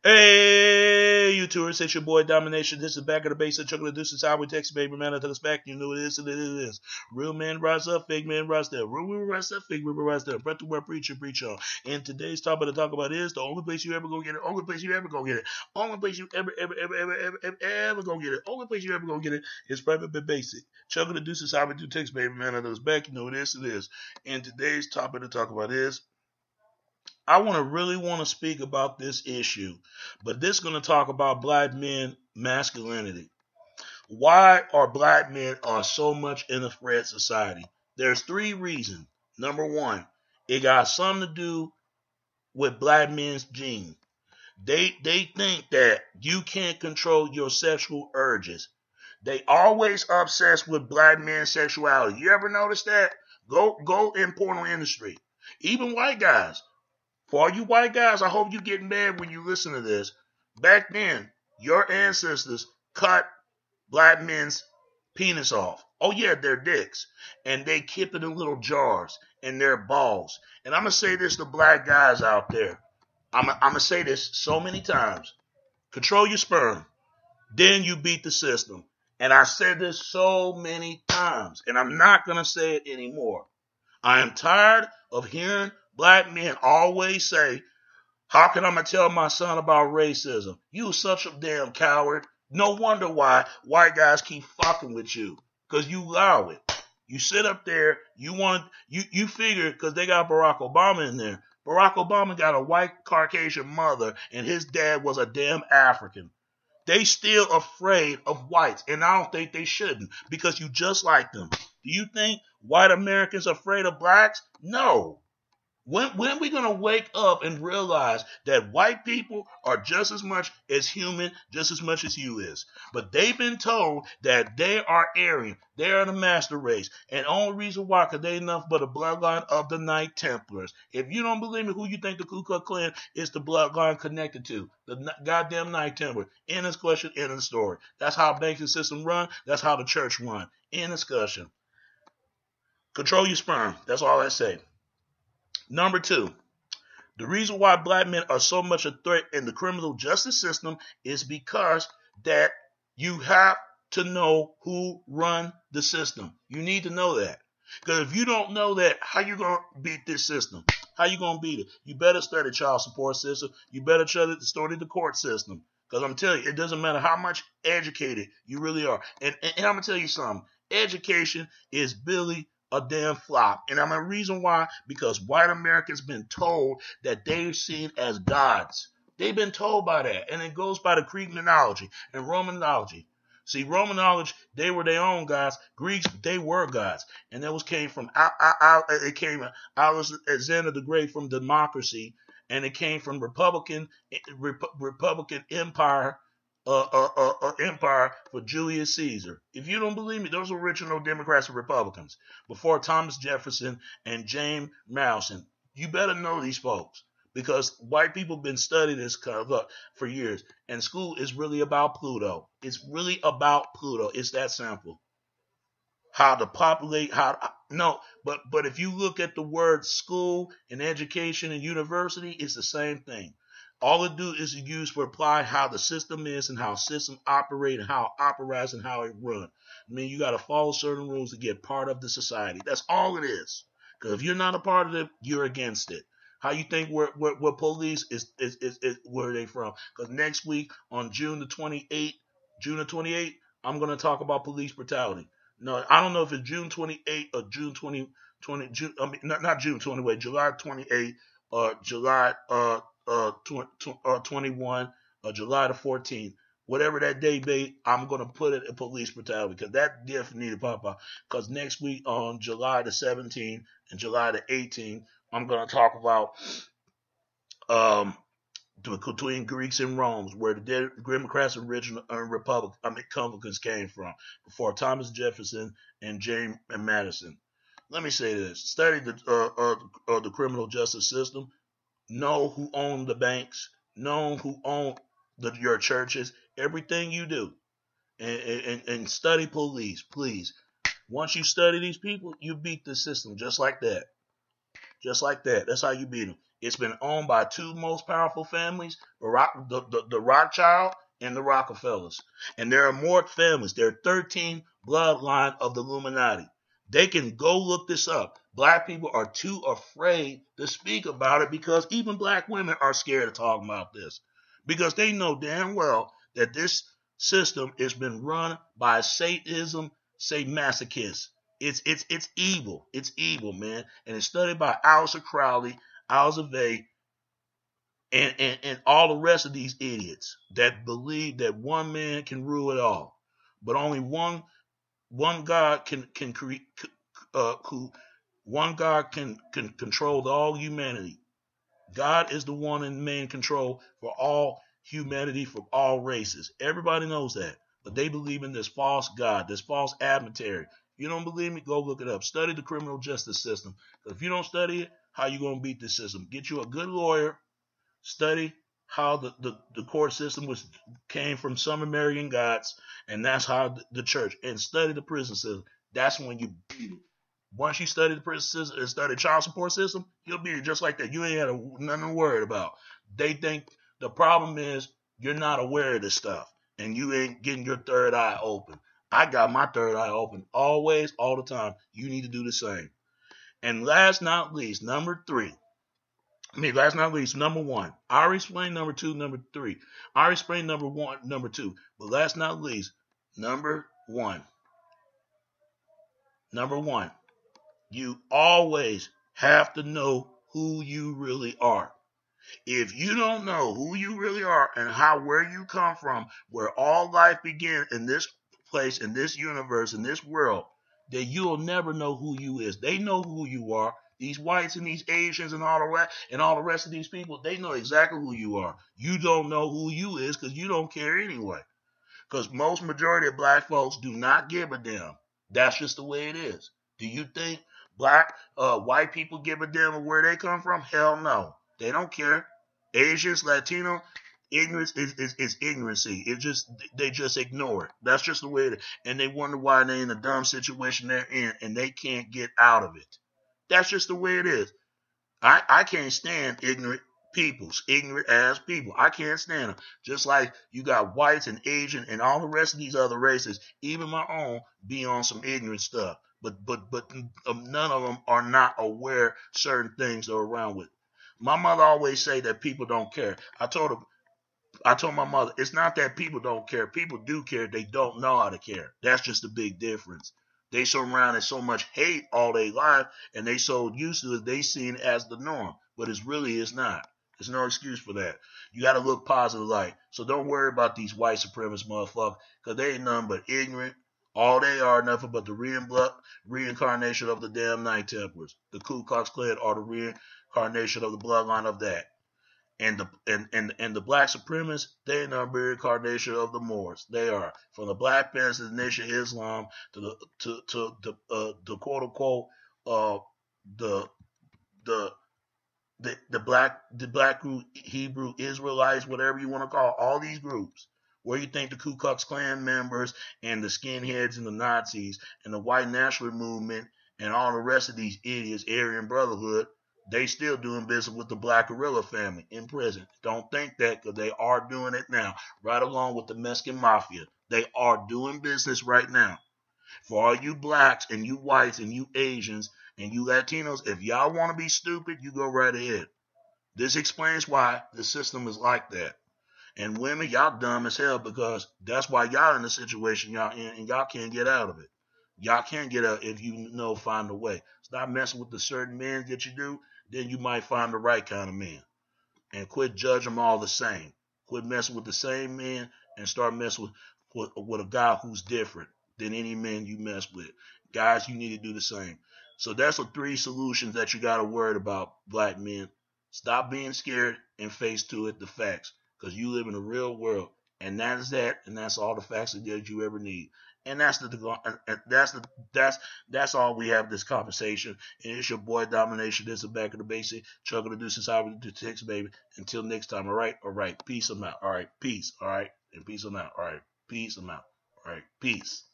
Hey, you tourists, it's your boy Domination. This is Back of the Base. Chuck of the Deuces. How we text baby man until it's back. You know what it is and it is. Real man rise up, fake man rise down. Real woman rise up, fake woman rise down. Breath to word preacher, preach on. And today's topic to talk about is the only place you ever gonna get it. Only place you ever gonna get it. Only place you ever gonna get it. Only place you ever gonna get it is private but basic. Chuck of the Deuces. How we do text baby man until it's back. You know what it is and it is. And today's topic to talk about is I really want to speak about this issue, but this is going to talk about black men masculinity. Why are black men are so much in a threat society? There's three reasons. Number one, it got something to do with black men's genes. They think that you can't control your sexual urges. They always obsessed with black men's sexuality. You ever notice that? Go in porno industry. Even white guys. For all you white guys, I hope you get mad when you listen to this. Back then, your ancestors cut black men's penis off. Oh yeah, their dicks. And they keep it in little jars and their balls. And I'm going to say this to black guys out there. I'm going to say this so many times. Control your sperm. Then you beat the system. And I said this so many times. And I'm not going to say it anymore. I am tired of hearing black men always say, how can I tell my son about racism? You such a damn coward. No wonder why white guys keep fucking with you. Because you allow it. You sit up there, you figure, because they got Barack Obama in there. Barack Obama got a white Caucasian mother, and his dad was a damn African. They still afraid of whites, and I don't think they shouldn't, because you just like them. Do you think white Americans are afraid of blacks? No. When are we going to wake up and realize that white people are just as much as human, just as much as you is? But they've been told that they are Aryan. They are the master race. And the only reason why, because they enough but a bloodline of the Knight Templars. If you don't believe me, who you think the Ku Klux Klan is the bloodline connected to? The goddamn Knight Templar. End discussion, end of the story. That's how the banking system run. That's how the church run. End discussion. Control your sperm. That's all I say. Number two, the reason why black men are so much a threat in the criminal justice system is because that you have to know who run the system. You need to know that. Because if you don't know that, how you going to beat this system? How you going to beat it? You better study child support system. You better study the court system. Because I'm telling you, it doesn't matter how much educated you really are. And I'm going to tell you something. Education is Billy a damn flop. And I'm a reason why, because white Americans been told that they're seen as gods. They've been told by that. And it goes by the Greek mythology and Roman mythology. See, Roman knowledge, they were their own gods. Greeks, they were gods. And that came from Alexander the Great from democracy. And it came from Republican empire empire for Julius Caesar. If you don't believe me, those were original Democrats and Republicans before Thomas Jefferson and James Madison. You better know these folks because white people have been studying this for years. And school is really about Pluto. It's really about Pluto. It's that simple. How to populate, but if you look at the word school and education and university, it's the same thing. All it do is use for apply how the system is and how system operate and how it operates and how it run. I mean, you got to follow certain rules to get part of the society. That's all it is. Because if you're not a part of it, you're against it. How you think where police is where are they from? Because next week on June the 28th, I'm going to talk about police brutality. No, I don't know if it's June 28th or June 20, June, I mean, not June 28th, July 28th or July 21 or July the 14th. Whatever that day be, I'm going to put it in police brutality because that definitely need to pop out. Because next week on July the 17th and July the 18th, I'm going to talk about between Greeks and Romans, where the Democrats and Republicans came from, before Thomas Jefferson and James and Madison. Let me say this: study the criminal justice system. Know who own the banks. Know who own your churches. Everything you do, and study police, please. Once you study these people, you beat the system just like that. Just like that. That's how you beat them. It's been owned by two most powerful families, the Rothschild and the Rockefellers. And there are more families. There are 13 bloodlines of the Illuminati. They can go look this up. Black people are too afraid to speak about it because even black women are scared of talking about this. Because they know damn well that this system has been run by Satanism, masochists. It's evil. It's evil, man. And it's studied by Alistair Crowley, Alistair Vey, and all the rest of these idiots that believe that one man can rule it all. But only one God can create one God can control all humanity. God is the one in main control for all humanity, for all races. Everybody knows that. But they believe in this false God, this false adversary. You don't believe me? Go look it up. Study the criminal justice system. If you don't study it, how you going to beat this system? Get you a good lawyer. Study how the court system came from some American gods, and that's how the church. And study the prison system. That's when you beat it. Once you study the prison system and study child support system, you'll be just like that. You ain't had nothing to worry about. They think the problem is you're not aware of this stuff and you ain't getting your third eye open. I got my third eye open always, all the time. You need to do the same. And last not least, number one. I already explained number two, number three. I already explained number one, number two. But last not least, number one. Number one. You always have to know who you really are. If you don't know who you really are and where you come from, where all life began in this place, in this universe, in this world, then you'll never know who you is. They know who you are. These whites and these Asians and all the rest of these people, they know exactly who you are. You don't know who you is because you don't care anyway. Because most majority of black folks do not give a damn. That's just the way it is. Do you think white people give a damn of where they come from? Hell no. They don't care. Asians, Latino, ignorance is ignorancy. They just ignore it. That's just the way it is. And they wonder why they're in the dumb situation they're in and they can't get out of it. That's just the way it is. I can't stand ignorant ass people. I can't stand them. Just like you got whites and Asian and all the rest of these other races, even my own, be on some ignorant stuff. But none of them are not aware certain things are around with. My mother always say that people don't care. I told my mother, it's not that people don't care. People do care. They don't know how to care. That's just a big difference. They surrounded so much hate all their life, and they so used to it, they seen it as the norm. But it really is not. There's no excuse for that. You got to look positive light. So don't worry about these white supremacist motherfuckers, because they ain't nothing but ignorant. All they are nothing but the reincarnation of the damn Knight Templars. The Ku Klux Klan are the reincarnation of the bloodline of that. And the black supremacists, they are the reincarnation of the Moors. They are from the Black Panthers to the Nation of Islam to the quote unquote the black group, Hebrew Israelites, whatever you want to call it, all these groups. Where you think the Ku Klux Klan members and the skinheads and the Nazis and the white nationalist movement and all the rest of these idiots, Aryan Brotherhood, they still doing business with the Black Gorilla family in prison. Don't think that, because they are doing it now, right along with the Mexican Mafia. They are doing business right now. For all you blacks and you whites and you Asians and you Latinos, if y'all want to be stupid, you go right ahead. This explains why the system is like that. And women, y'all dumb as hell, because that's why y'all in the situation y'all in, and y'all can't get out of it. Y'all can't get out if you find a way. Stop messing with the certain men that you do, then you might find the right kind of man. And quit judging them all the same. Quit messing with the same men and start messing with a guy who's different than any man you mess with. Guys, you need to do the same. So that's the 3 solutions that you got to worry about, black men. Stop being scared and face to it the facts, because you live in a real world, and that is that, and that's all the facts that you ever need. And that's all we have this conversation. And it's your boy Domination. This is Back of the Basic. Chuck of the Deuces, how we do ticks, baby. Until next time, all right? Peace, I'm out. All right, peace, all right? And peace, I'm out. All right, peace, I'm out. All right, peace.